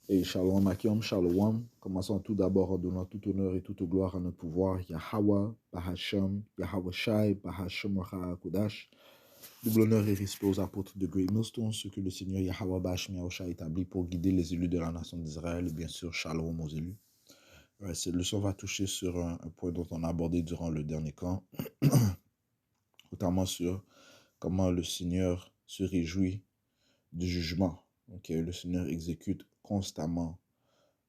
Et Shalom Akim, Shalom. Commençons tout d'abord en donnant tout honneur et toute gloire à notre pouvoir, Yahweh, Bahasham, Yahweh Shai, Bahasham Kodash. Double honneur et respect aux apôtres de Great Millstone, ce que le Seigneur Yahweh Bahasham Yahushua établit pour guider les élus de la nation d'Israël, et bien sûr, Shalom aux élus. Ouais, cette leçon va toucher sur un point dont on a abordé durant le dernier camp, notamment sur comment le Seigneur se réjouit du jugement. Le Seigneur exécute constamment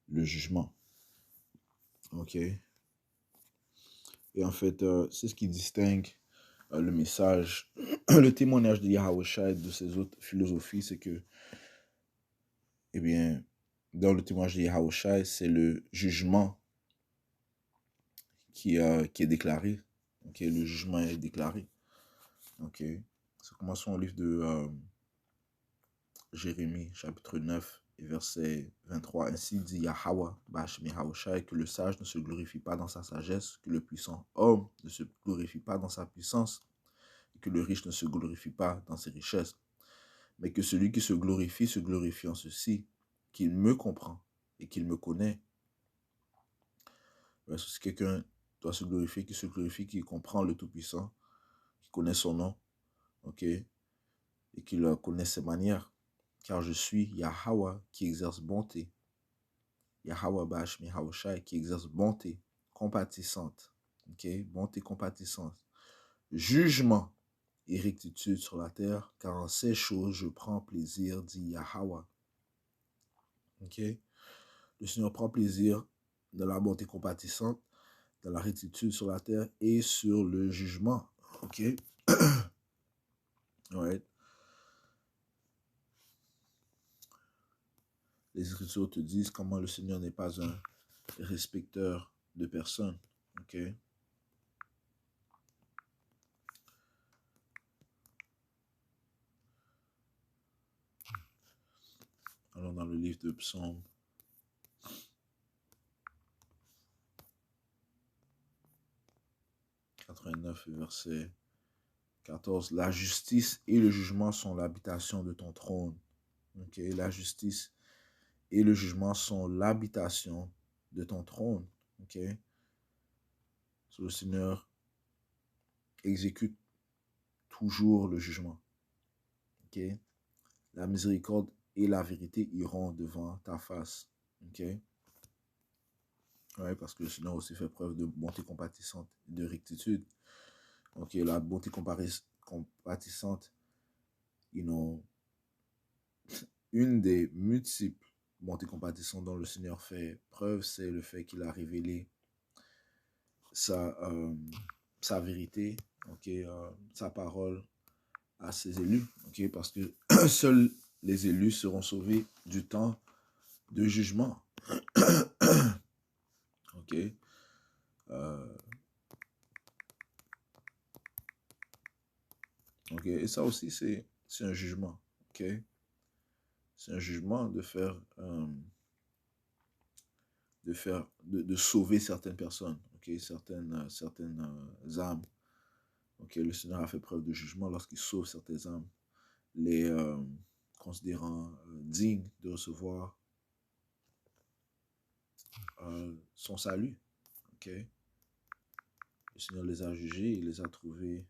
le jugement. Et en fait, c'est ce qui distingue le message, le témoignage de Yahweh Shai de ses autres philosophies, c'est que, eh bien, dans le témoignage de Yahweh Shai, c'est le jugement qui est déclaré. Le jugement est déclaré. Ça commence au livre de Jérémie, chapitre 9, et verset 23. Ainsi dit Yahweh, Bahasham Yahweh Shai, que le sage ne se glorifie pas dans sa sagesse, que le puissant homme ne se glorifie pas dans sa puissance, et que le riche ne se glorifie pas dans ses richesses, mais que celui qui se glorifie en ceci, qu'il me comprend et qu'il me connaît. Si quelqu'un doit se glorifier, qui comprend le Tout-Puissant, qui connaît son nom, et qu'il connaît ses manières. Car je suis Yahweh qui exerce bonté. Yahweh Bahasham Yahweh Shai qui exerce bonté compatissante. Bonté compatissante. Jugement et rectitude sur la terre, car en ces choses je prends plaisir, dit Yahweh. Le Seigneur prend plaisir dans la bonté compatissante, dans la rectitude sur la terre et sur le jugement. Ouais. Les Écritures te disent comment le Seigneur n'est pas un respecteur de personnes. Alors dans le livre de Psaume 89, verset 14, la justice et le jugement sont l'habitation de ton trône. La justice et le jugement sont l'habitation de ton trône. Le Seigneur exécute toujours le jugement. La miséricorde et la vérité iront devant ta face. Parce que le Seigneur aussi fait preuve de bonté compatissante et de rectitude. La bonté compatissante, une des multiples bontés compatissantes dont le Seigneur fait preuve, c'est le fait qu'il a révélé sa vérité, sa parole à ses élus, parce que seuls les élus seront sauvés du temps de jugement. Et ça aussi, c'est un jugement. C'est un jugement de faire, de sauver certaines personnes, certaines âmes. Le Seigneur a fait preuve de jugement lorsqu'il sauve certaines âmes, les considérant dignes de recevoir son salut. Le Seigneur les a jugés, il les a trouvés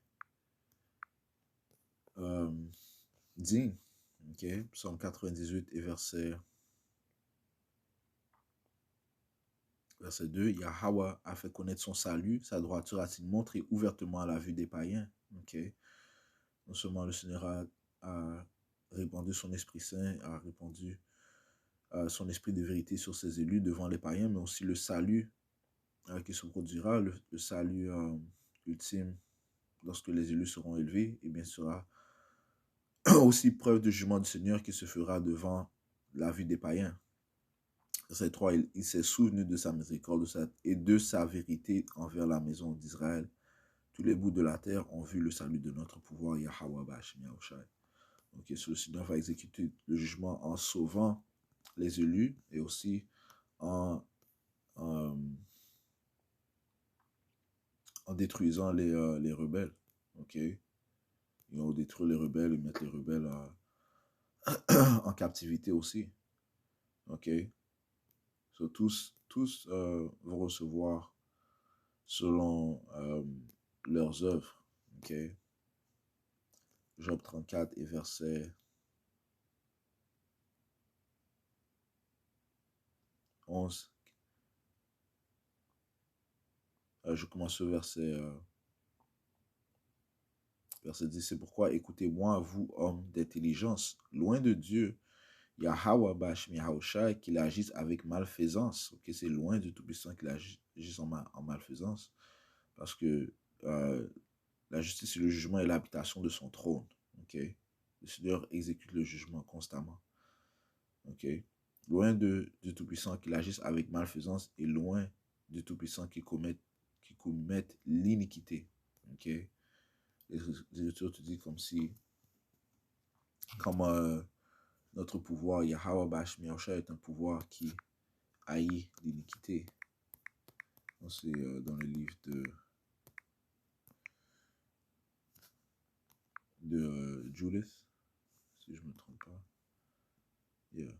dignes. Psaume 98 et verset 2, Yahweh a fait connaître son salut, sa droiture a-t-il montré ouvertement à la vue des païens. Non seulement le Seigneur a répandu son Esprit Saint, a répandu son esprit de vérité sur ses élus devant les païens, mais aussi le salut qui se produira, le salut ultime lorsque les élus seront élevés, et bien sera aussi preuve de jugement du Seigneur qui se fera devant la vue des païens. Verset 3, il s'est souvenu de sa miséricorde et de sa vérité envers la maison d'Israël. Tous les bouts de la terre ont vu le salut de notre pouvoir, Yahweh Bahasham Yahweh Shai. Le Seigneur va exécuter le jugement en sauvant les élus et aussi en détruisant les rebelles. Ils vont détruire les rebelles et mettre les rebelles en captivité aussi. Ok? So, tous vont recevoir selon leurs œuvres. Ok? Job 34 et verset 11. Je commence au verset 10. C'est pourquoi écoutez-moi, vous, hommes d'intelligence, loin de Dieu. Yahweh Bashmi Yahushai, qu'il agisse avec malfaisance. Ok, c'est loin du Tout-Puissant qu'il agisse en malfaisance. Parce que la justice et le jugement est l'habitation de son trône. Ok, le Seigneur exécute le jugement constamment. Ok, loin du Tout-Puissant qu'il agisse avec malfaisance et loin du Tout-Puissant qui commette l'iniquité. Ok, les Écritures te disent comme notre pouvoir, Yahweh Bashmi Yahushai est un pouvoir qui haït l'iniquité. C'est dans le livre de Judith, si je ne me trompe pas. Yeah.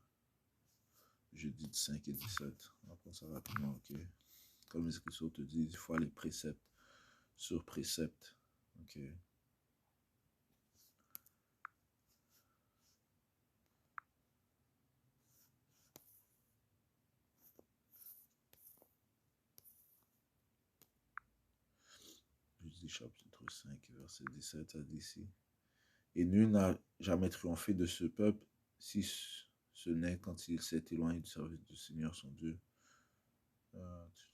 Jeudi 5 et 17. On apprend ça rapidement, ok? Comme les Écritures te disent, il faut aller précepte sur précepte. Ok? Jeudi chapitre 5, verset 17, ça dit ici. Et nul n'a jamais triomphé de ce peuple, si ce n'est quand il s'est éloigné du service du Seigneur son Dieu. Euh, 5,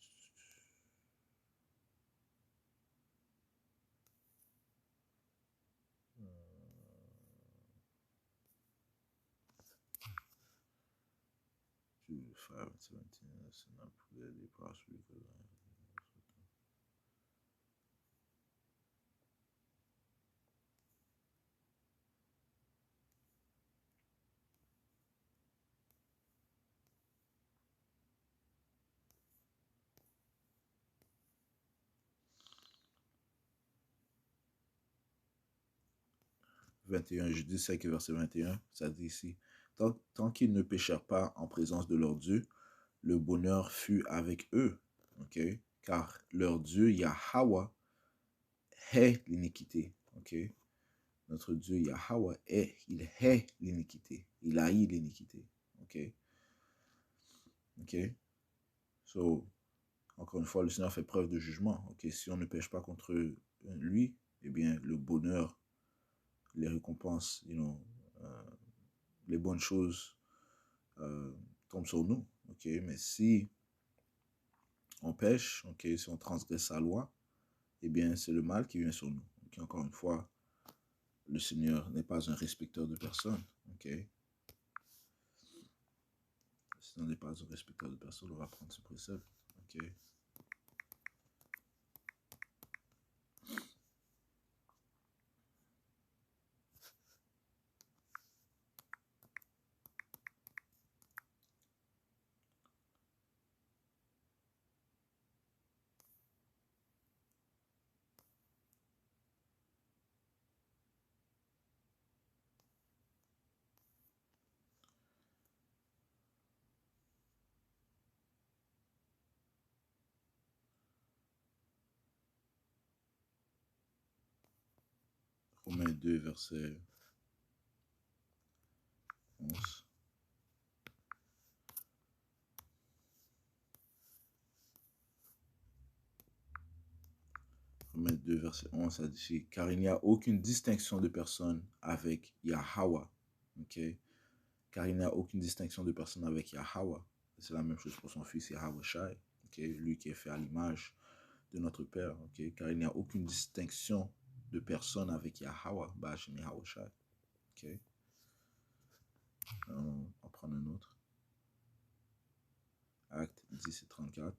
17, c'est not really possible. 21, je dis 5 verset 21, ça dit ici, tant qu'ils ne péchèrent pas en présence de leur Dieu, le bonheur fut avec eux, ok? Car leur Dieu, Yahweh, hait l'iniquité, ok? Notre Dieu, Yahweh, il hait l'iniquité, il haït l'iniquité, ok? Ok? So, encore une fois, le Seigneur fait preuve de jugement, ok? Si on ne pêche pas contre lui, eh bien, le bonheur, les récompenses, les bonnes choses tombent sur nous, ok? Mais si on pêche, ok, si on transgresse sa loi, eh bien, c'est le mal qui vient sur nous. Okay? Encore une fois, le Seigneur n'est pas un respecteur de personne, ok? Le Seigneur n'est pas un respecteur de personne, on va prendre ce précepte, ok? Romains 2, verset 11. Romains 2, verset 11, ça dit, car il n'y a aucune distinction de personne avec Yahweh, ok? Car il n'y a aucune distinction de personne avec Yahweh. C'est la même chose pour son fils Yahweh Shai, ok? Lui qui est fait à l'image de notre Père, ok? Car il n'y a aucune distinction de personne avec Yahweh, Bashim Yahweh Shai, ok? On va prendre un autre. Acte 10 et 34.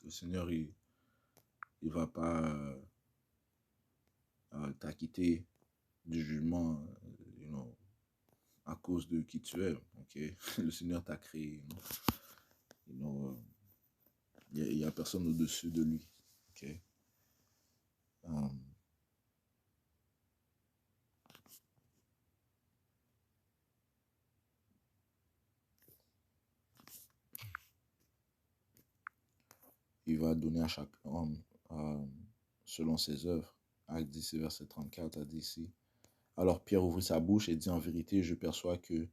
Le Seigneur, il va pas t'acquitter du jugement, à cause de qui tu es, ok? Le Seigneur t'a créé, il n'y a personne au-dessus de lui, ok? il va donner à chaque homme selon ses œuvres. Acte 10, verset 34 a dit ici. Alors Pierre ouvrit sa bouche et dit, en vérité, je perçois que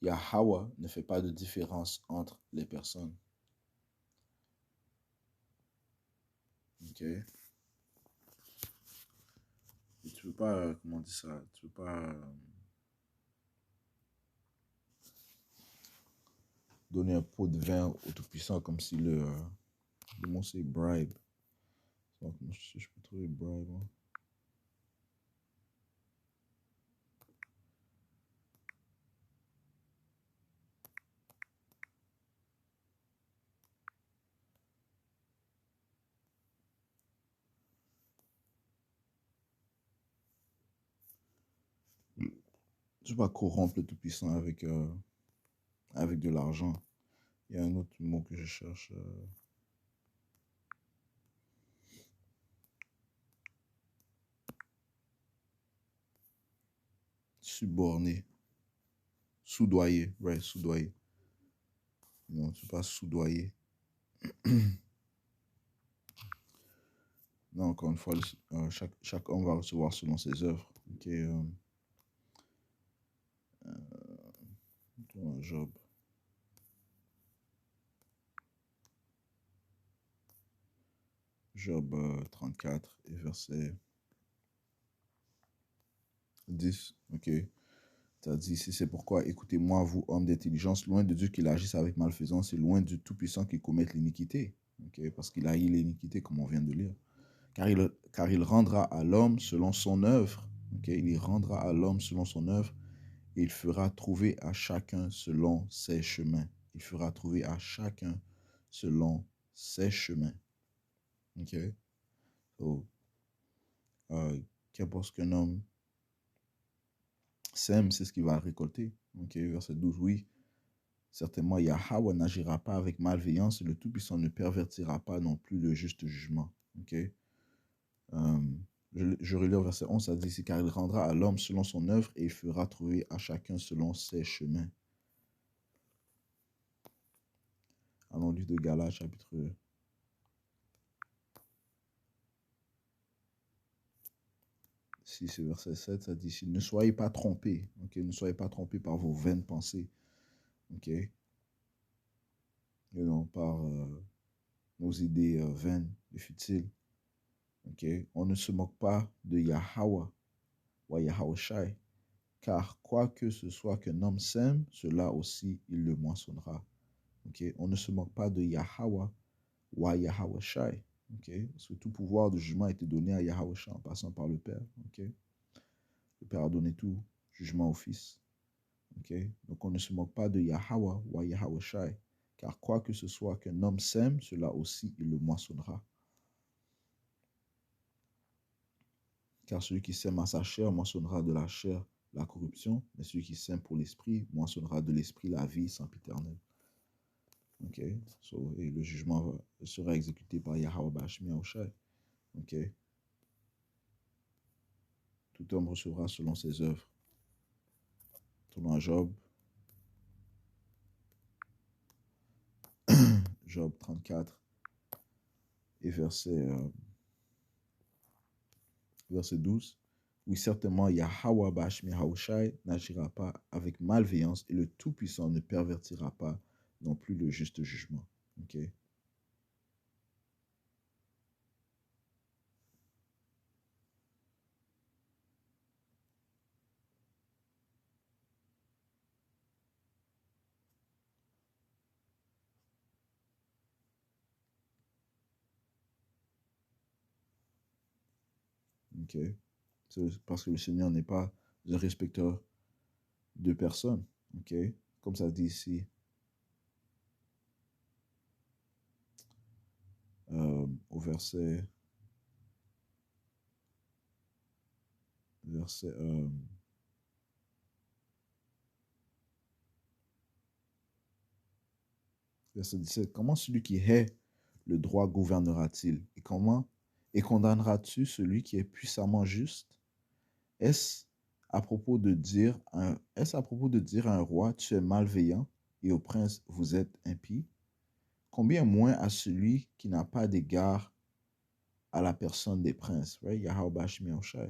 Yahweh ne fait pas de différence entre les personnes. Ok. Et tu peux pas, comment on dit ça, tu peux pas donner un pot de vin au Tout-Puissant comme si le mot c'est bribe. Donc, je peux trouver bribe. Hein? Je ne peux pas corrompre le Tout-Puissant avec de l'argent. Il y a un autre mot que je cherche. Suborné. Soudoyer. Ouais, soudoyer. Non, tu ne peux pas soudoyer. Non, encore une fois, chaque homme va recevoir selon ses œuvres. Ok. Job. Job 34 et verset 10. Ok. Tu as dit ici, c'est pourquoi, écoutez-moi, vous, hommes d'intelligence, loin de Dieu qu'il agisse avec malfaisance et loin du Tout-Puissant qui commette l'iniquité. Okay? Parce qu'il haït l'iniquité, comme on vient de lire. Car il rendra à l'homme selon son œuvre. Okay? Il rendra à l'homme selon son œuvre et il fera trouver à chacun selon ses chemins. Il fera trouver à chacun selon ses chemins. Ok? So, qu'importe ce qu'un homme sème, c'est ce qu'il va récolter. Ok? Verset 12, oui. Certainement, Yahweh n'agira pas avec malveillance et le Tout-Puissant ne pervertira pas non plus le juste jugement. Okay? Je relis au verset 11, ça dit ici, car il rendra à l'homme selon son œuvre et il fera trouver à chacun selon ses chemins. Allons lire de Galates, chapitre 6, verset 7, ça dit ici, ne soyez pas trompés, okay? Ne soyez pas trompés par vos vaines pensées, okay? Et non par nos idées vaines et futiles. Okay? On ne se moque pas de Yahweh, ou Yahweh Shai, car quoi que ce soit qu'un homme sème, cela aussi il le moissonnera. Okay? On ne se moque pas de Yahweh, ou Yahweh Shai. Okay? Parce que tout pouvoir de jugement a été donné à Yahweh Shai en passant par le Père. Okay? Le Père a donné tout jugement au Fils. Okay? Donc on ne se moque pas de Yahweh ou Yahweh Shai, car quoi que ce soit qu'un homme sème, cela aussi il le moissonnera. Car celui qui sème à sa chair moissonnera de la chair la corruption, mais celui qui sème pour l'esprit moissonnera de l'esprit la vie sempiternelle. Ok, so, et le jugement sera exécuté par Yahweh Bashmi Aoshai. Ok, tout homme recevra selon ses œuvres. Tournons à Job. Job 34 et verset 12. Oui, certainement, Yahweh Bashmi Aoshai n'agira pas avec malveillance et le Tout-Puissant ne pervertira pas non plus le juste jugement. Ok. Ok. C'est parce que le Seigneur n'est pas un respecteur de personnes. Ok. Comme ça dit ici. Au verset 17. Comment celui qui hait le droit gouvernera-t-il? Et condamnera-tu celui qui est puissamment juste? Est-ce à propos de dire à un roi, tu es malveillant, et au prince, vous êtes impie? Combien moins à celui qui n'a pas d'égard à la personne des princes, right? Yahweh Bashmi Oshai.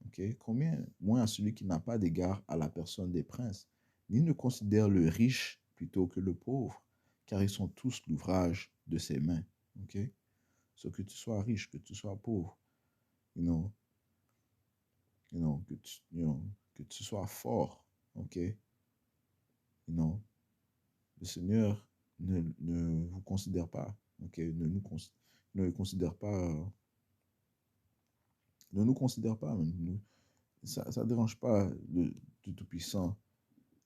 Okay? Combien moins à celui qui n'a pas d'égard à la personne des princes, ni ne considère le riche plutôt que le pauvre, car ils sont tous l'ouvrage de ses mains. Okay? So que tu sois riche, que tu sois pauvre, you know, que tu sois fort, ok? Le Seigneur ne vous considère pas, ok? Ne considère pas, ne nous considère pas, ça ne dérange pas du Tout-Puissant,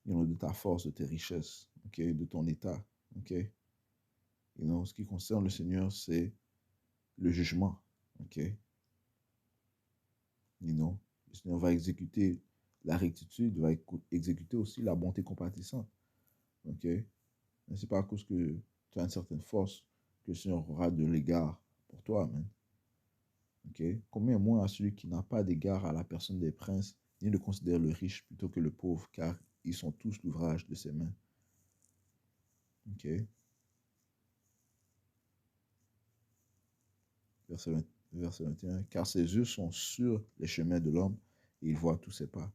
de ta force, de tes richesses, ok? De ton état, ok? Ce qui concerne le Seigneur, c'est le jugement, ok? Le Seigneur va exécuter la rectitude, va exécuter aussi la bonté compatissante, ok? Mais c'est pas à cause que tu as une certaine force que le Seigneur aura de l'égard pour toi, amen. Ok? Combien moins à celui qui n'a pas d'égard à la personne des princes, ni ne considère le riche plutôt que le pauvre, car ils sont tous l'ouvrage de ses mains. Ok? Verset 21. Car ses yeux sont sur les chemins de l'homme et il voit tous ses pas.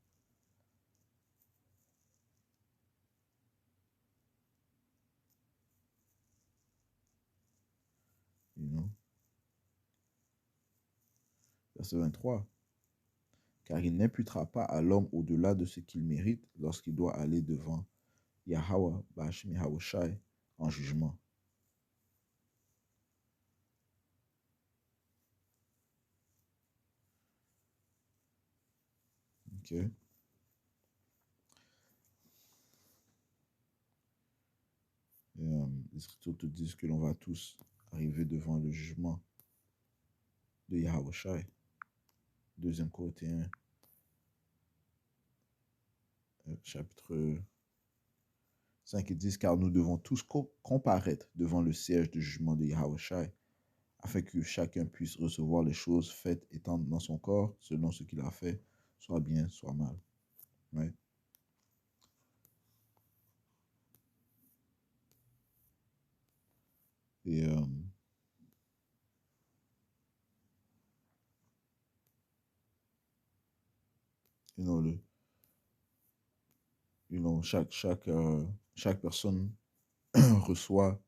Verset 23. Car il n'imputera pas à l'homme au-delà de ce qu'il mérite lorsqu'il doit aller devant Yahweh, Bashim Yahweh Shai, en jugement. Ok? Les Écritures te disent que l'on va tous arriver devant le jugement de Yahweh Shai. 2 Corinthiens, chapitre 5 et 10, car nous devons tous comparaître devant le siège de jugement de Yahweh Shai, afin que chacun puisse recevoir les choses faites étant dans son corps, selon ce qu'il a fait, soit bien, soit mal. Right? Et chaque personne reçoit,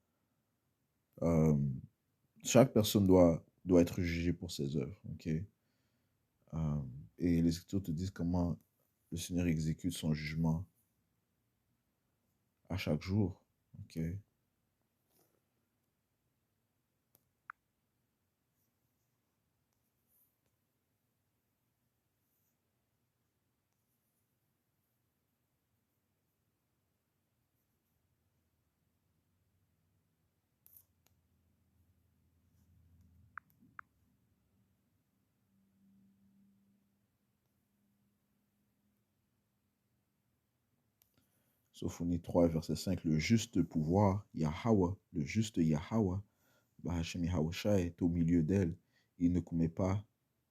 chaque personne doit être jugée pour ses œuvres. Ok? Et les Écritures te disent comment le Seigneur exécute son jugement à chaque jour. Ok? Sophonie 3, verset 5, le juste pouvoir, Yahweh, le juste Yahweh, Bahashem Yahweh Shai, est au milieu d'elle. Il ne commet pas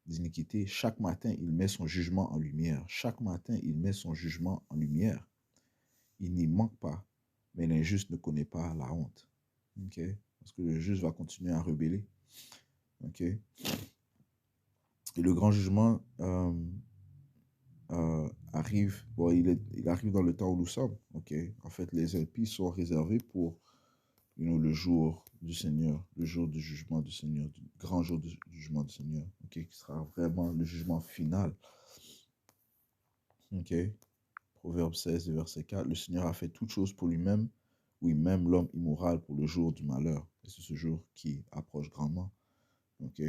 d'iniquité. Chaque matin, il met son jugement en lumière. Chaque matin, il met son jugement en lumière. Il n'y manque pas, mais l'injuste ne connaît pas la honte. Okay? Parce que le juste va continuer à rebeller. Okay? Et le grand jugement arrive, il arrive dans le temps où nous sommes. Okay? En fait, les impies sont réservés pour le jour du Seigneur, le jour du jugement du Seigneur, du grand jour du jugement du Seigneur, okay? Qui sera vraiment le jugement final. Okay? Proverbe 16, verset 4, le Seigneur a fait toutes choses pour lui-même, oui, même l'homme immoral pour le jour du malheur. Et c'est ce jour qui approche grandement. Ok?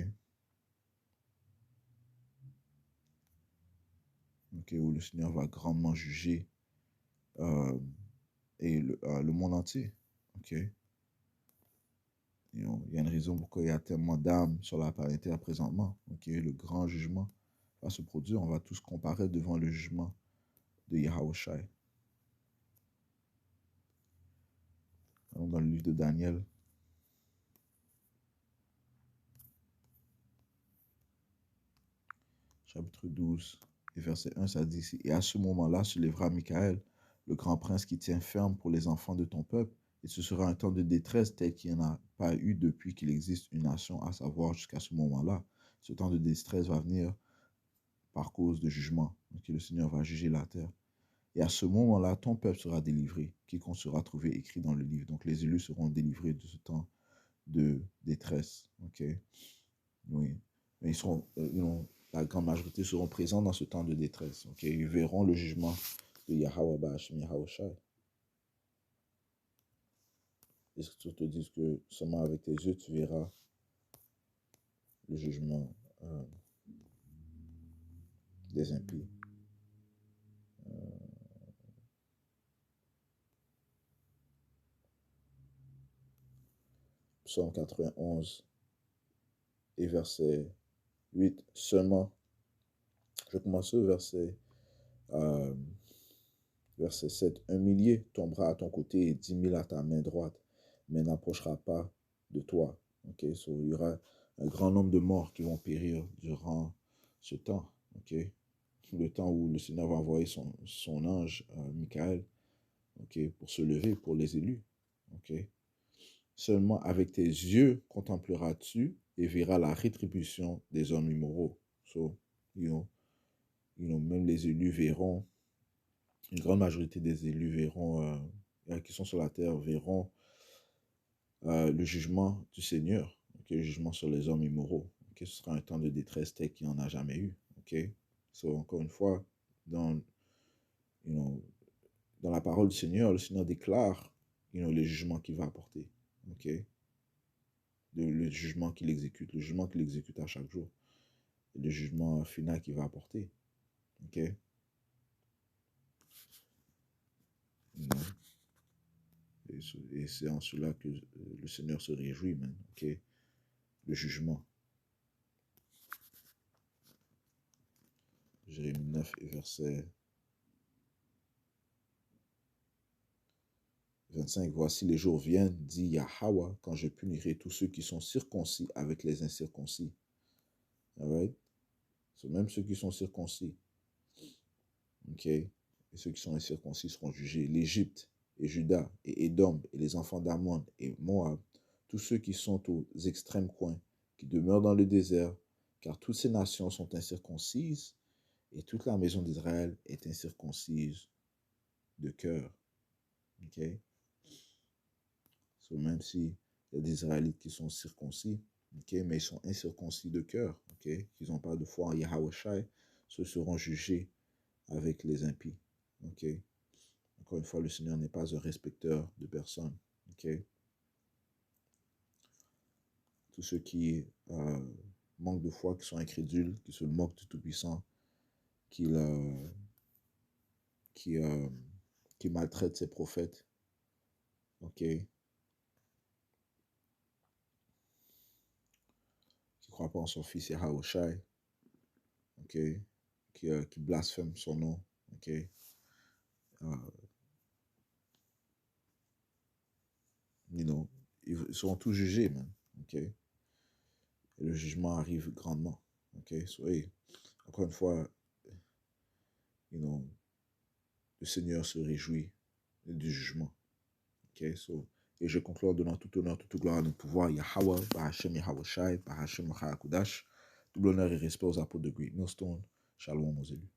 Ok, où le Seigneur va grandement juger et le monde entier. Ok? Il y a une raison pourquoi il y a tellement d'âmes sur la planète Terre présentement. Ok? Le grand jugement va se produire. On va tous comparer devant le jugement de Yahweh Shai. Dans le livre de Daniel, chapitre 12, et verset 1, ça dit, et à ce moment-là se lèvera Michael, le grand prince qui tient ferme pour les enfants de ton peuple, Et ce sera un temps de détresse tel qu'il n'y en a pas eu depuis qu'il existe une nation, à savoir jusqu'à ce moment-là. Ce temps de détresse va venir par cause de jugement. Donc, le Seigneur va juger la terre. Et à ce moment-là, ton peuple sera délivré, quiconque sera trouvé écrit dans le livre. Donc, les élus seront délivrés de ce temps de détresse. OK? Oui. Mais ils seront, la grande majorité seront présents dans ce temps de détresse. OK? Ils verront le jugement de Yahweh Ba'ashem Yahweh Shai. Les Écritures te disent que seulement avec tes yeux, tu verras le jugement des impies. Psaume 91 et verset 8 seulement. Je commence au verset 7. Un millier tombera à ton côté et 10 000 à ta main droite, mais n'approchera pas de toi. Okay? So, il y aura un grand nombre de morts qui vont périr durant ce temps. Okay? Le temps où le Seigneur va envoyer son ange, Michael, okay, pour se lever pour les élus. Okay? Seulement avec tes yeux contempleras-tu et verras la rétribution des hommes immoraux. So, même les élus verront, une grande majorité des élus verront, qui sont sur la terre, verront le jugement du Seigneur, okay, le jugement sur les hommes immoraux. Okay, ce sera un temps de détresse tel qu'il n'y en a jamais eu. Okay? So, encore une fois, dans la parole du Seigneur, le Seigneur déclare le jugement qu'il va apporter. Okay? Le jugement qu'il exécute à chaque jour. Et le jugement final qu'il va apporter. Okay? Et c'est en cela que le Seigneur se réjouit, man. Okay? Le jugement. Jérémie 9 et verset 25. Voici les jours viennent, dit Yahweh, quand je punirai tous ceux qui sont circoncis avec les incirconcis. Alright? So, même ceux qui sont circoncis. OK? Et ceux qui sont incirconcis seront jugés. L'Égypte et Juda et Édom et les enfants d'Ammon et Moab, tous ceux qui sont aux extrêmes coins, qui demeurent dans le désert, car toutes ces nations sont incirconcises et toute la maison d'Israël est incirconcise de cœur. OK? So, même si il y a des Israélites qui sont circoncis, okay, mais ils sont incirconcis de cœur, okay, qu'ils n'ont pas de foi en Yahweh Shai, ceux seront jugés avec les impies. Okay. Encore une fois, le Seigneur n'est pas un respecteur de personnes. Okay. Tous ceux qui manquent de foi, qui sont incrédules, qui se moquent du Tout-Puissant, qui maltraitent ses prophètes, okay, qui ne croient pas en son fils Yahweh Shai, okay, qui blasphèment son nom, okay. Ils seront tous jugés, man. Okay? Et le jugement arrive grandement. Okay? So, hey, encore une fois, le Seigneur se réjouit du jugement. Okay? So, et je conclue en donnant tout honneur, toute gloire à notre pouvoir. Yahweh, Bahashem Yahweh Shai, Bahashem Kudash. Double honneur et respect aux apôtres de Great Millstone. Shalom aux élus.